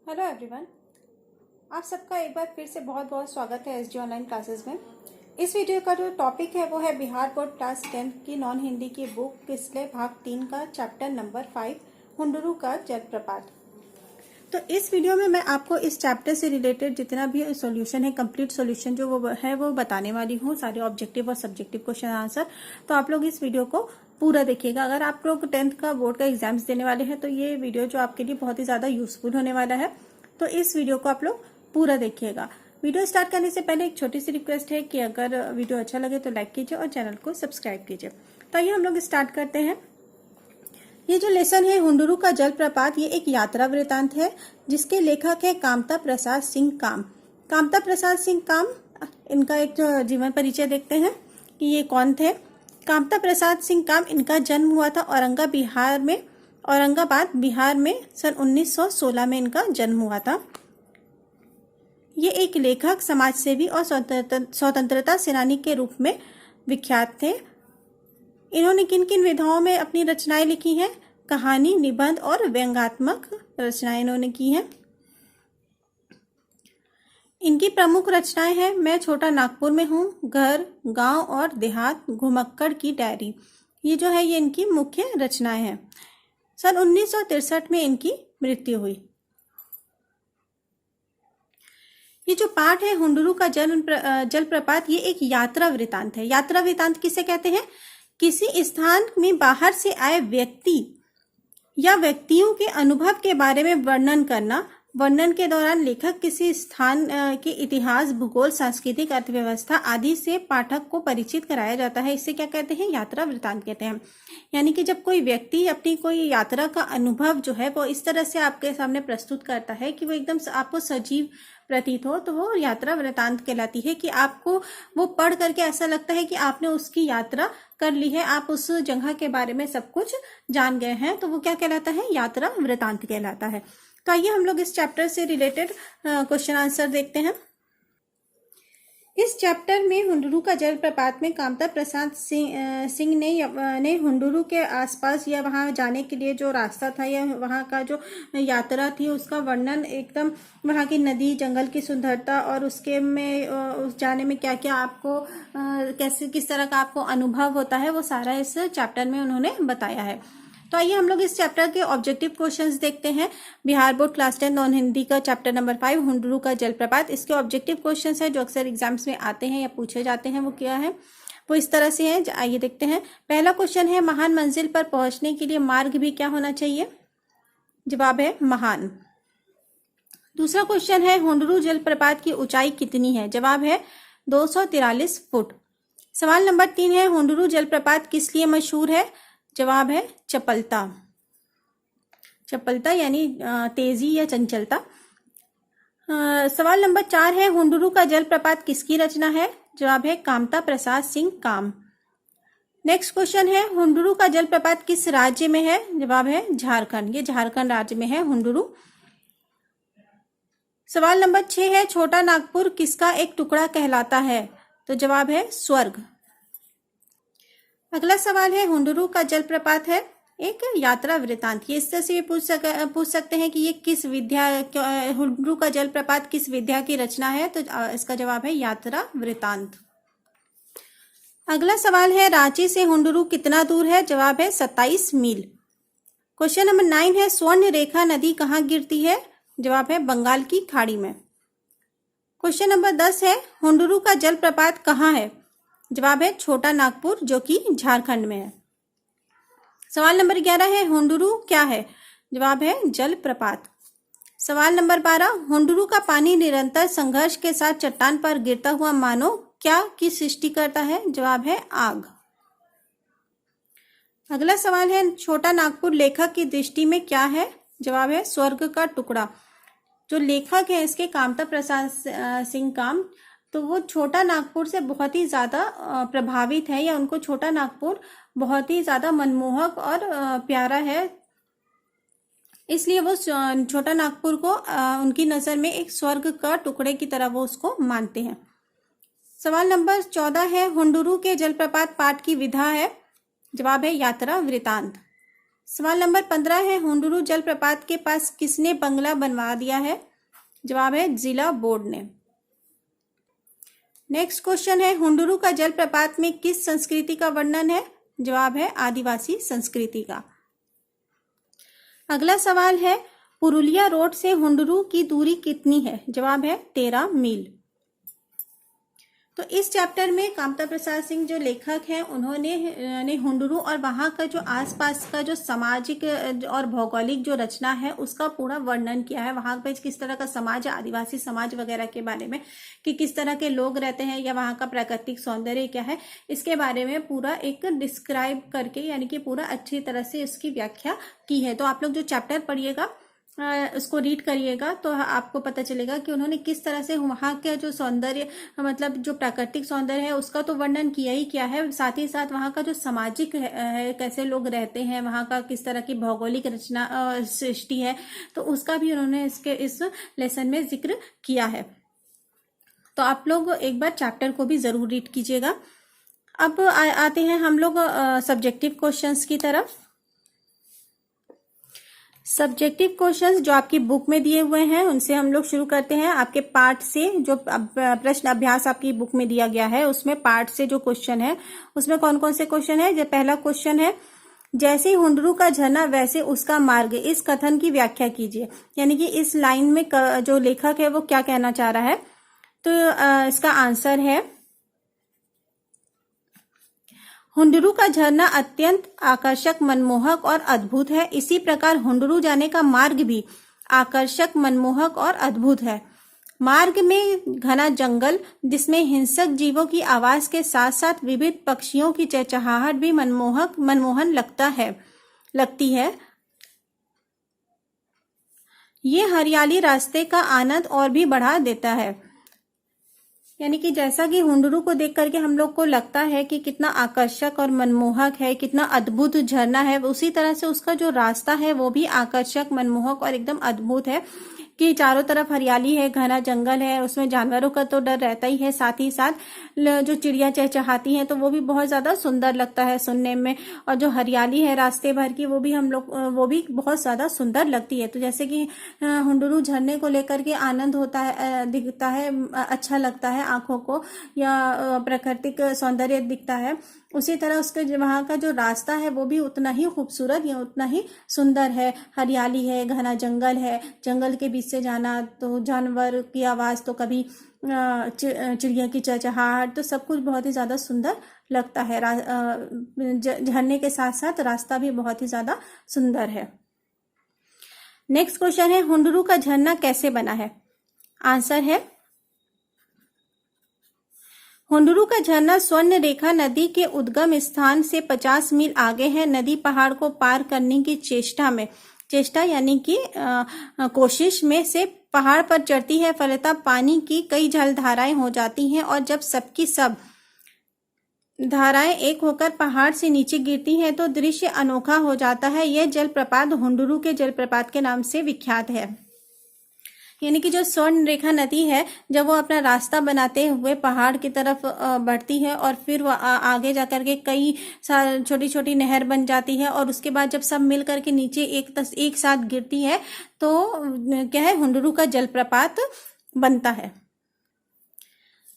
Hello everyone, आप सबका एक बार फिर से बहुत बहुत स्वागत है एसजी ऑनलाइन क्लासेस में। इस वीडियो का जो टॉपिक है वो है बिहार बोर्ड क्लास 10 की नॉन हिंदी की बुक किसले भाग 3 का चैप्टर नंबर 5 हुंडरू का जलप्रपात। तो इस वीडियो में मैं आपको इस चैप्टर से रिलेटेड जितना भी सॉल्यूशन है, कंप्लीट सॉल्यूशन जो वो है वो बताने वाली हूँ, सारे ऑब्जेक्टिव और सब्जेक्टिव क्वेश्चन आंसर। तो आप लोग इस वीडियो को पूरा देखिएगा। अगर आप लोग 10th का बोर्ड का एग्जाम्स देने वाले हैं तो ये वीडियो जो आपके लिए बहुत ही ज्यादा यूजफुल होने वाला है। तो इस वीडियो को आप लोग पूरा देखिएगा। वीडियो स्टार्ट करने से पहले एक छोटी सी रिक्वेस्ट है कि अगर वीडियो अच्छा लगे तो लाइक कीजिए और चैनल को सब्सक्राइब कीजिए। तो आइए हम लोग स्टार्ट करते हैं। ये जो लेसन है हुंडरू का जलप्रपात, ये एक यात्रा वृतांत है जिसके लेखक है कामता प्रसाद सिंह काम। कामता प्रसाद सिंह काम, इनका एक जीवन परिचय देखते हैं कि ये कौन थे। कामता प्रसाद सिंह काम, इनका जन्म हुआ था औरंगाबाद बिहार में सन 1916 में इनका जन्म हुआ था। ये एक लेखक, समाजसेवी और स्वतंत्रता सेनानी के रूप में विख्यात थे। इन्होंने किन किन विधाओं में अपनी रचनाएं लिखी हैं? कहानी, निबंध और व्यंग्यात्मक रचनाएं इन्होंने की हैं। इनकी प्रमुख रचनाएं हैं मैं छोटा नागपुर में हूँ, घर, गांव और देहात, घुमक्कड़ की डायरी। ये जो है ये इनकी मुख्य रचनाएं हैं। सन 1963 में इनकी मृत्यु हुई। ये जो पाठ है हुंडरू का जलप्रपात, ये एक यात्रा वृतांत है। यात्रा वृतांत किसे कहते हैं? किसी स्थान में बाहर से आए व्यक्ति या व्यक्तियों के अनुभव के बारे में वर्णन करना। वर्णन के दौरान लेखक किसी स्थान के इतिहास, भूगोल, सांस्कृतिक, अर्थव्यवस्था आदि से पाठक को परिचित कराया जाता है। इसे क्या कहते हैं? यात्रा वृतांत कहते हैं। यानी कि जब कोई व्यक्ति अपनी कोई यात्रा का अनुभव जो है वो इस तरह से आपके सामने प्रस्तुत करता है कि वो एकदम आपको सजीव प्रतीत हो, तो वो यात्रा वृतांत कहलाती है। कि आपको वो पढ़ करके ऐसा लगता है कि आपने उसकी यात्रा कर ली है, आप उस जगह के बारे में सब कुछ जान गए हैं, तो वो क्या कहलाता है? यात्रा वृतांत कहलाता है। तो आइए हम लोग इस चैप्टर से रिलेटेड क्वेश्चन आंसर देखते हैं। इस चैप्टर में हुंडरू का जलप्रपात में कामता प्रसाद सिंह ने हुंडरू के आसपास या वहां जाने के लिए जो रास्ता था या वहां का जो यात्रा थी उसका वर्णन, एकदम वहां की नदी, जंगल की सुंदरता और उसके में उस जाने में क्या क्या आपको कैसे किस तरह का आपको अनुभव होता है, वो सारा इस चैप्टर में उन्होंने बताया है। तो आइए हम लोग इस चैप्टर के ऑब्जेक्टिव क्वेश्चंस देखते हैं। Bihar board class 10 non Hindi का चैप्टर नंबर 5 हुंडरू का जलप्रपात, इसके ऑब्जेक्टिव क्वेश्चंस है जो अक्सर एग्जाम्स में आते हैं या पूछे जाते हैं। वो क्या है? वो इस तरह से है, आइए देखते हैं। पहला क्वेश्चन है महान मंजिल पर पहुंचने के लिए मार्ग भी क्या होना चाहिए? जवाब है महान। दूसरा क्वेश्चन है हुंडरू जलप्रपात की ऊंचाई कितनी है? जवाब है 243 फुट। सवाल नंबर 3 है हुंडरू जलप्रपात किस लिए मशहूर है? जवाब है चपलता। चपलता यानी तेजी या चंचलता। सवाल नंबर 4 है हुंडरू का जलप्रपात किसकी रचना है? जवाब है कामता प्रसाद सिंह काम। नेक्स्ट क्वेश्चन है हुंडरू का जलप्रपात किस राज्य में है? जवाब है झारखंड। ये झारखंड राज्य में है हुंडरू। सवाल नंबर 6 है छोटा नागपुर किसका एक टुकड़ा कहलाता है? तो जवाब है स्वर्ग। अगला सवाल है हुंडरू का जलप्रपात है एक यात्रा वृतांत। ये इस तरह से पूछ सकते हैं कि ये किस विद्या, हुंडरू का जलप्रपात किस विद्या की रचना है? तो इसका जवाब है यात्रा वृतांत। अगला सवाल है रांची से हुंडरू कितना दूर है? जवाब है 27 मील। क्वेश्चन नंबर 9 है स्वर्ण रेखा नदी कहाँ गिरती है? जवाब है बंगाल की खाड़ी में। क्वेश्चन नंबर 10 है हुंडरू का जलप्रपात कहाँ है? जवाब है छोटा नागपुर जो कि झारखंड में है। सवाल नंबर 11 है हुंडरू क्या है? जवाब है जलप्रपात। सवाल नंबर 12 हुंडरू का पानी निरंतर संघर्ष के साथ चट्टान पर गिरता हुआ मानो क्या की सृष्टि करता है? जवाब है आग। अगला सवाल है छोटा नागपुर लेखक की दृष्टि में क्या है? जवाब है स्वर्ग का टुकड़ा। जो लेखक है इसके कामता प्रसाद सिंह काम, तो वो छोटा नागपुर से बहुत ही ज्यादा प्रभावित है, या उनको छोटा नागपुर बहुत ही ज्यादा मनमोहक और प्यारा है, इसलिए वो छोटा नागपुर को उनकी नजर में एक स्वर्ग का टुकड़े की तरह वो उसको मानते हैं। सवाल नंबर 14 है हुंडरू के जलप्रपात पाठ की विधा है? जवाब है यात्रा वृतांत। सवाल नंबर 15 है, हुंडुरु जलप्रपात के पास किसने बंगला बनवा दिया है? जवाब है जिला बोर्ड ने। नेक्स्ट क्वेश्चन है, हुंडुरु का जलप्रपात में किस संस्कृति का वर्णन है? जवाब है आदिवासी संस्कृति का। अगला सवाल है, पुरुलिया रोड से हुंडुरु की दूरी कितनी है? जवाब है 13 मील। तो इस चैप्टर में कामता प्रसाद सिंह जो लेखक हैं उन्होंने हुंडुरु और वहाँ का जो आसपास का जो सामाजिक और भौगोलिक जो रचना है उसका पूरा वर्णन किया है। वहाँ पे किस तरह का समाज है, आदिवासी समाज वगैरह के बारे में, कि किस तरह के लोग रहते हैं या वहाँ का प्राकृतिक सौंदर्य क्या है, इसके बारे में पूरा एक डिस्क्राइब करके यानी कि पूरा अच्छी तरह से इसकी व्याख्या की है। तो आप लोग जो चैप्टर पढ़िएगा उसको रीड करिएगा तो आपको पता चलेगा कि उन्होंने किस तरह से वहाँ का जो सौंदर्य मतलब जो प्राकृतिक सौंदर्य है उसका तो वर्णन किया ही किया है, साथ ही साथ वहाँ का जो सामाजिक है, कैसे लोग रहते हैं, वहाँ का किस तरह की भौगोलिक रचना सृष्टि है, तो उसका भी उन्होंने इस लेसन में जिक्र किया है। तो आप लोग एक बार चैप्टर को भी जरूर रीड कीजिएगा। अब आते हैं हम लोग सब्जेक्टिव क्वेश्चंस की तरफ। सब्जेक्टिव क्वेश्चंस जो आपकी बुक में दिए हुए हैं उनसे हम लोग शुरू करते हैं। आपके पार्ट से जो प्रश्न अभ्यास आपकी बुक में दिया गया है उसमें पार्ट से जो क्वेश्चन है उसमें कौन कौन से क्वेश्चन है। जो पहला क्वेश्चन है, जैसे हुंडुरु का झरना वैसे उसका मार्ग, इस कथन की व्याख्या कीजिए। यानी कि इस लाइन में जो लेखक है वो क्या कहना चाह रहा है। तो इसका आंसर है, हुंडुरु का झरना अत्यंत आकर्षक, मनमोहक और अद्भुत है। इसी प्रकार हुंडुरु जाने का मार्ग भी आकर्षक, मनमोहक और अद्भुत है। मार्ग में घना जंगल जिसमें हिंसक जीवों की आवाज के साथ साथ विविध पक्षियों की चहचहाहट भी मनमोहन लगती है। ये हरियाली रास्ते का आनंद और भी बढ़ा देता है। यानी कि जैसा कि हुंडुरु को देख करके हम लोग को लगता है कि कितना आकर्षक और मनमोहक है, कितना अद्भुत झरना है, उसी तरह से उसका जो रास्ता है वो भी आकर्षक, मनमोहक और एकदम अद्भुत है कि चारों तरफ हरियाली है, घना जंगल है, उसमें जानवरों का तो डर रहता ही है, साथ ही साथ जो चिड़िया चहचहाती हैं तो वो भी बहुत ज्यादा सुंदर लगता है सुनने में, और जो हरियाली है रास्ते भर की वो भी बहुत ज्यादा सुंदर लगती है। तो जैसे कि हुंडुरु झरने को लेकर के आनंद होता है, दिखता है, अच्छा लगता है आंखों को, या प्राकृतिक सौंदर्य दिखता है, उसी तरह उसके वहाँ का जो रास्ता है वो भी उतना ही खूबसूरत या उतना ही सुंदर है। हरियाली है, घना जंगल है, जंगल के बीच से जाना तो जानवर की आवाज, तो कभी चिड़िया की चहचहाहट, तो सब कुछ बहुत ही ज्यादा सुंदर लगता है। झरने के साथ साथ रास्ता भी बहुत ही ज्यादा सुंदर है। नेक्स्ट क्वेश्चन है, हुंडुरु का झरना कैसे बना है? आंसर है, हुंडुरु का झरना स्वर्ण रेखा नदी के उद्गम स्थान से 50 मील आगे है। नदी पहाड़ को पार करने की चेष्टा यानी कि कोशिश में से पहाड़ पर चढ़ती है। फलतः पानी की कई जलधाराएं हो जाती हैं और जब सबकी सब धाराएं एक होकर पहाड़ से नीचे गिरती हैं तो दृश्य अनोखा हो जाता है। यह जलप्रपात हुंडुरु के जलप्रपात के नाम से विख्यात है। यानी कि जो स्वर्ण रेखा नदी है, जब वो अपना रास्ता बनाते हुए पहाड़ की तरफ बढ़ती है और फिर वो आगे जाकर के कई छोटी छोटी नहर बन जाती है, और उसके बाद जब सब मिल करके नीचे एक साथ गिरती है तो क्या है, हुंडुरु का जलप्रपात बनता है।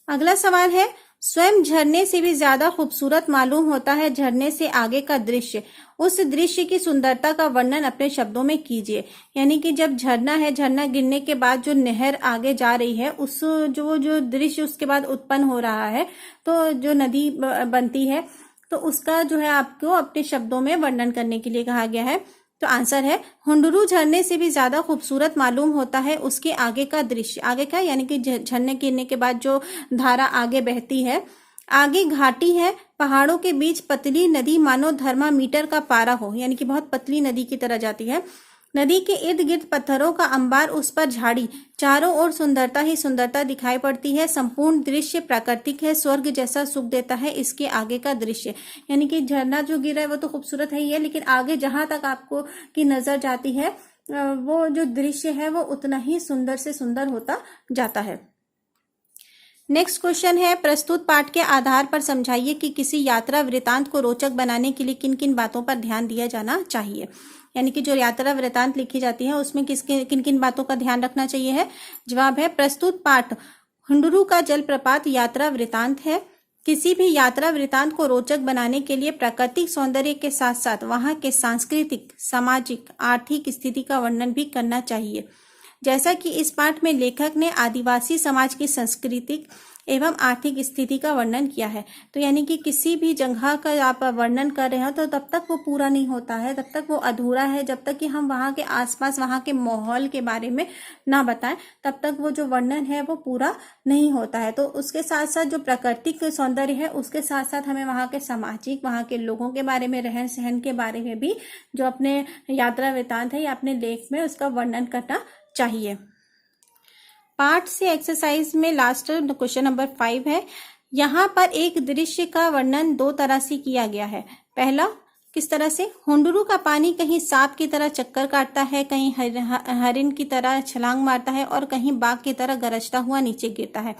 अगला सवाल है, स्वयं झरने से भी ज्यादा खूबसूरत मालूम होता है झरने से आगे का दृश्य। उस दृश्य की सुंदरता का वर्णन अपने शब्दों में कीजिए। यानी कि जब झरना है, झरना गिरने के बाद जो नहर आगे जा रही है, उस जो दृश्य उसके बाद उत्पन्न हो रहा है, तो जो नदी बनती है, तो उसका जो है आपको अपने शब्दों में वर्णन करने के लिए कहा गया है। तो आंसर है, हुंडुरु झरने से भी ज्यादा खूबसूरत मालूम होता है उसके आगे का दृश्य। आगे का यानी कि झरने गिरने के बाद जो धारा आगे बहती है, आगे घाटी है, पहाड़ों के बीच पतली नदी मानो थर्मामीटर का पारा हो, यानी कि बहुत पतली नदी की तरह जाती है। नदी के इर्द गिर्द पत्थरों का अंबार, उस पर झाड़ी, चारों ओर सुंदरता ही सुंदरता दिखाई पड़ती है। संपूर्ण दृश्य प्राकृतिक है, स्वर्ग जैसा सुख देता है इसके आगे का दृश्य। यानी कि झरना जो गिरा है वो तो खूबसूरत है ही है, लेकिन आगे जहां तक आपको की नजर जाती है वो जो दृश्य है वो उतना ही सुंदर से सुंदर होता जाता है। नेक्स्ट क्वेश्चन है, प्रस्तुत पाठ के आधार पर समझाइए कि किसी यात्रा वृतांत को रोचक बनाने के लिए किन किन बातों पर ध्यान दिया जाना चाहिए। यानी कि जो यात्रा वृतांत लिखी जाती है उसमें किन किन बातों का ध्यान रखना चाहिए है। जवाब है, प्रस्तुत पाठ हुंडरू का जलप्रपात यात्रा वृतांत है। किसी भी यात्रा वृतांत को रोचक बनाने के लिए प्राकृतिक सौंदर्य के साथ साथ वहां के सांस्कृतिक, सामाजिक, आर्थिक स्थिति का वर्णन भी करना चाहिए। जैसा कि इस पाठ में लेखक ने आदिवासी समाज की सांस्कृतिक एवं आर्थिक स्थिति का वर्णन किया है। तो यानी कि किसी भी जगह का आप वर्णन कर रहे हो तो तब तक वो पूरा नहीं होता है, तब तक वो अधूरा है, जब तक कि हम वहाँ के आसपास, वहाँ के माहौल के बारे में ना बताएं, तब तक वो जो वर्णन है वो पूरा नहीं होता है। तो उसके साथ साथ जो प्राकृतिक सौंदर्य है उसके साथ साथ हमें वहाँ के सामाजिक, वहाँ के लोगों के बारे में, रहन सहन के बारे में भी जो अपने यात्रा वृतांत है या अपने लेख में उसका वर्णन करना चाहिए। पार्ट से एक्सरसाइज में लास्ट क्वेश्चन नंबर 5 है। यहाँ पर एक दृश्य का वर्णन 2 तरह से किया गया है। पहला, किस तरह से? हुंडरू का पानी कहीं सांप की तरह चक्कर काटता है, कहीं हरिन की तरह छलांग मारता है और कहीं बाघ की तरह गरजता हुआ नीचे गिरता है।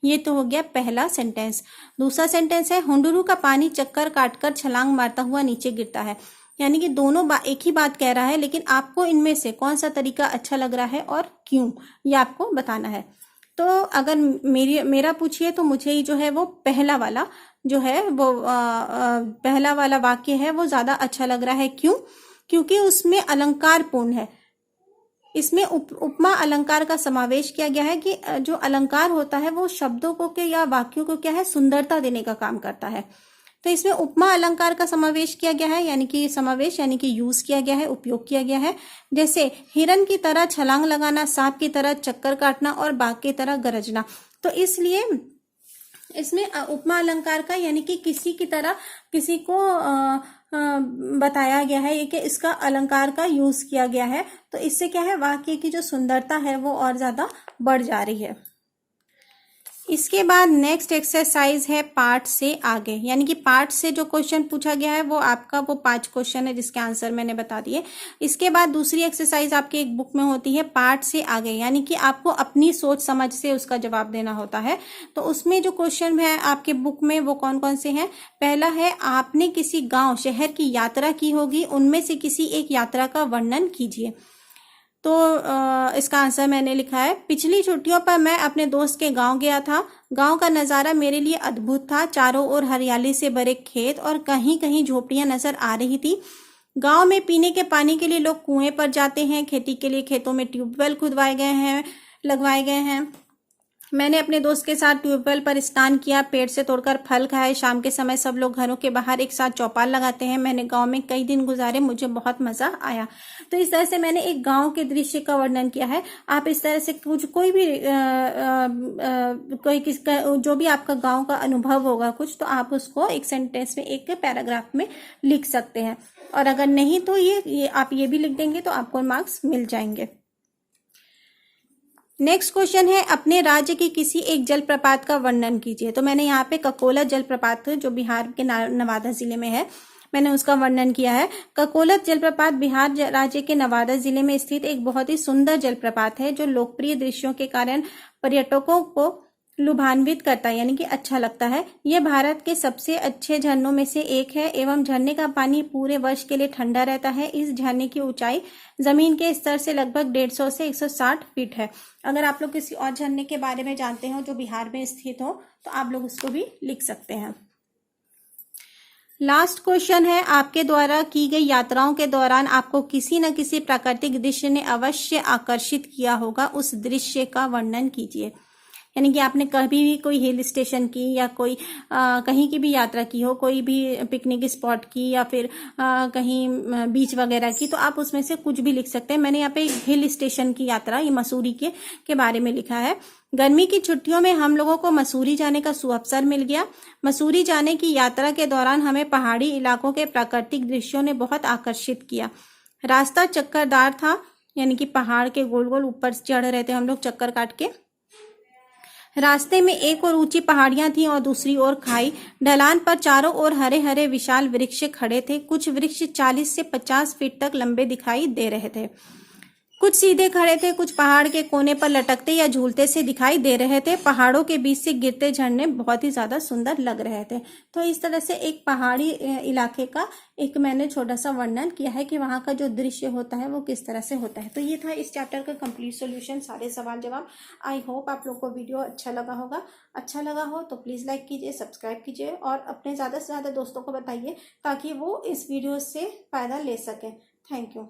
ये तो हो गया पहला सेंटेंस। दूसरा सेंटेंस है, हुंडरू का पानी चक्कर काटकर छलांग मारता हुआ नीचे गिरता है। यानी कि दोनों एक ही बात कह रहा है, लेकिन आपको इनमें से कौन सा तरीका अच्छा लग रहा है और क्यों, ये आपको बताना है। तो अगर मेरा पूछिए तो मुझे ही जो है वो पहला वाला जो है वो पहला वाला वाक्य है वो ज्यादा अच्छा लग रहा है। क्यों? क्योंकि उसमें अलंकार पूर्ण है। इसमें उपमा अलंकार का समावेश किया गया है कि जो अलंकार होता है वो शब्दों को या वाक्यों को क्या है, सुंदरता देने का काम करता है। तो इसमें उपमा अलंकार का समावेश किया गया है, यानी कि यूज किया गया है, उपयोग किया गया है। जैसे हिरन की तरह छलांग लगाना, सांप की तरह चक्कर काटना और बाघ की तरह गरजना। तो इसलिए इसमें उपमा अलंकार का यानी कि किसी की तरह किसी को बताया गया है कि इसका अलंकार का यूज किया गया है। तो इससे क्या है, वाक्य की जो सुंदरता है वो और ज्यादा बढ़ जा रही है। इसके बाद नेक्स्ट एक्सरसाइज है पार्ट से आगे, यानी कि पार्ट से जो क्वेश्चन पूछा गया है वो आपका वो 5 क्वेश्चन है जिसके आंसर मैंने बता दिए। इसके बाद दूसरी एक्सरसाइज आपके एक बुक में होती है पार्ट से आगे, यानी कि आपको अपनी सोच समझ से उसका जवाब देना होता है। तो उसमें जो क्वेश्चन है आपके बुक में वो कौन कौन से हैं? पहला है, आपने किसी गाँव शहर की यात्रा की होगी, उनमें से किसी एक यात्रा का वर्णन कीजिए। तो इसका आंसर मैंने लिखा है, पिछली छुट्टियों पर मैं अपने दोस्त के गांव गया था। गांव का नज़ारा मेरे लिए अद्भुत था। चारों ओर हरियाली से भरे खेत और कहीं कहीं झोपड़ियां नजर आ रही थी। गांव में पीने के पानी के लिए लोग कुएं पर जाते हैं। खेती के लिए खेतों में ट्यूबवेल लगवाए गए हैं। मैंने अपने दोस्त के साथ ट्यूबवेल पर स्नान किया, पेड़ से तोड़कर फल खाए। शाम के समय सब लोग घरों के बाहर एक साथ चौपाल लगाते हैं। मैंने गांव में कई दिन गुजारे, मुझे बहुत मजा आया। तो इस तरह से मैंने एक गांव के दृश्य का वर्णन किया है। आप इस तरह से कोई भी जो भी आपका गांव का अनुभव होगा कुछ, तो आप उसको एक सेंटेंस में, एक पैराग्राफ में लिख सकते हैं। और अगर नहीं तो ये आप ये भी लिख देंगे तो आपको मार्क्स मिल जाएंगे। नेक्स्ट क्वेश्चन है, अपने राज्य की किसी एक जलप्रपात का वर्णन कीजिए। तो मैंने यहाँ पे ककोला जलप्रपात जो बिहार के नवादा जिले में है, मैंने उसका वर्णन किया है। ककोलत जलप्रपात बिहार राज्य के नवादा जिले में स्थित एक बहुत ही सुंदर जलप्रपात है जो लोकप्रिय दृश्यों के कारण पर्यटकों को लुभान्वित करता है, यानी कि अच्छा लगता है। यह भारत के सबसे अच्छे झरनों में से एक है एवं झरने का पानी पूरे वर्ष के लिए ठंडा रहता है। इस झरने की ऊंचाई जमीन के स्तर से लगभग 150 से 160 फीट है। अगर आप लोग किसी और झरने के बारे में जानते हो जो बिहार में स्थित हो तो आप लोग उसको भी लिख सकते हैं। लास्ट क्वेश्चन है, आपके द्वारा की गई यात्राओं के दौरान आपको किसी न किसी प्राकृतिक दृश्य ने अवश्य आकर्षित किया होगा, उस दृश्य का वर्णन कीजिए। यानी कि आपने कभी भी कोई हिल स्टेशन की या कोई कहीं की भी यात्रा की हो, कोई भी पिकनिक स्पॉट की या फिर कहीं बीच वगैरह की, तो आप उसमें से कुछ भी लिख सकते हैं। मैंने यहाँ पे हिल स्टेशन की यात्रा, ये मसूरी के बारे में लिखा है। गर्मी की छुट्टियों में हम लोगों को मसूरी जाने का सुअवसर मिल गया। मसूरी जाने की यात्रा के दौरान हमें पहाड़ी इलाकों के प्राकृतिक दृश्यों ने बहुत आकर्षित किया। रास्ता चक्करदार था, यानी कि पहाड़ के गोल गोल ऊपर चढ़ रहे थे हम लोग चक्कर काट के। रास्ते में एक और ऊंची पहाड़ियां थीं और दूसरी ओर खाई। ढलान पर चारों ओर हरे हरे विशाल वृक्ष खड़े थे। कुछ वृक्ष 40 से 50 फीट तक लंबे दिखाई दे रहे थे। कुछ सीधे खड़े थे, कुछ पहाड़ के कोने पर लटकते या झूलते से दिखाई दे रहे थे। पहाड़ों के बीच से गिरते झरने बहुत ही ज्यादा सुंदर लग रहे थे। तो इस तरह से एक पहाड़ी इलाके का एक मैंने छोटा सा वर्णन किया है कि वहां का जो दृश्य होता है वो किस तरह से होता है। तो ये था इस चैप्टर का कंप्लीट सॉल्यूशन, सारे सवाल जवाब। आई होप आप लोग को वीडियो अच्छा लगा होगा। अच्छा लगा हो तो प्लीज लाइक कीजिए, सब्सक्राइब कीजिए और अपने ज्यादा से ज्यादा दोस्तों को बताइए ताकि वो इस वीडियो से फायदा ले सके। Thank you.